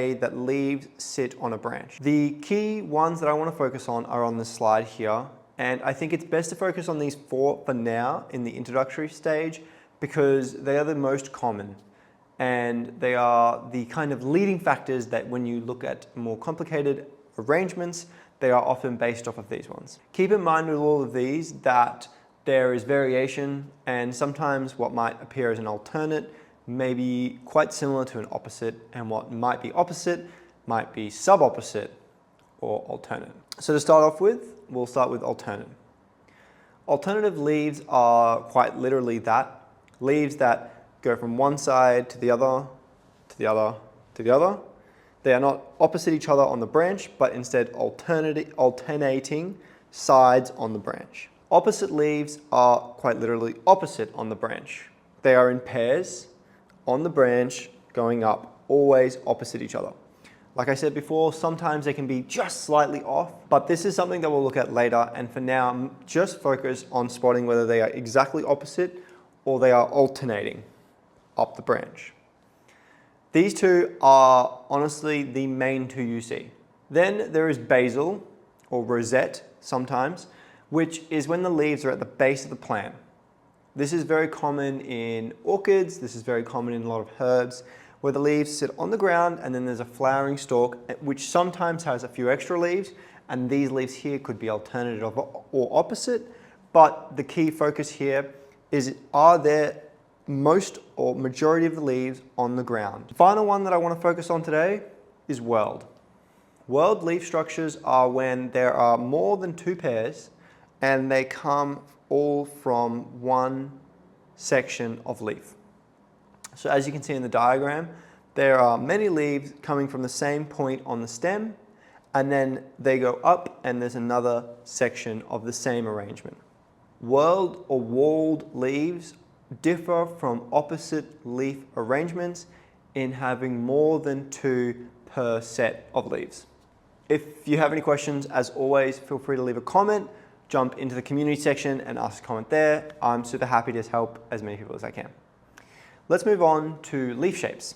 way that leaves sit on a branch. The key ones that I want to focus on are on the slide here, and I think it's best to focus on these four for now in the introductory stage because they are the most common and they are the kind of leading factors that when you look at more complicated arrangements, they are often based off of these ones. Keep in mind with all of these that there is variation, and sometimes what might appear as an alternate may be quite similar to an opposite, and what might be opposite might be sub-opposite or alternate. So to start off with, we'll start with alternate. Alternative leaves are quite literally that, leaves that go from one side to the other, to the other, to the other. They are not opposite each other on the branch, but instead alternating sides on the branch. Opposite leaves are quite literally opposite on the branch. They are in pairs on the branch going up, always opposite each other. Like I said before, sometimes they can be just slightly off, but this is something that we'll look at later. And for now, just focus on spotting whether they are exactly opposite or they are alternating up the branch. These two are honestly the main two you see. Then there is basal or rosette sometimes, which is when the leaves are at the base of the plant. This is very common in orchids, this is very common in a lot of herbs, where the leaves sit on the ground and then there's a flowering stalk, which sometimes has a few extra leaves, and these leaves here could be alternative or opposite, but the key focus here is, are there most or majority of the leaves on the ground? The final one that I want to focus on today is whorled. Whorled leaf structures are when there are more than two pairs and they come all from one section of leaf. So as you can see in the diagram, there are many leaves coming from the same point on the stem, and then they go up and there's another section of the same arrangement. Whorled or whorled leaves differ from opposite leaf arrangements in having more than two per set of leaves. If you have any questions, as always, feel free to leave a comment, jump into the community section and ask a comment there. I'm super happy to help as many people as I can. Let's move on to leaf shapes.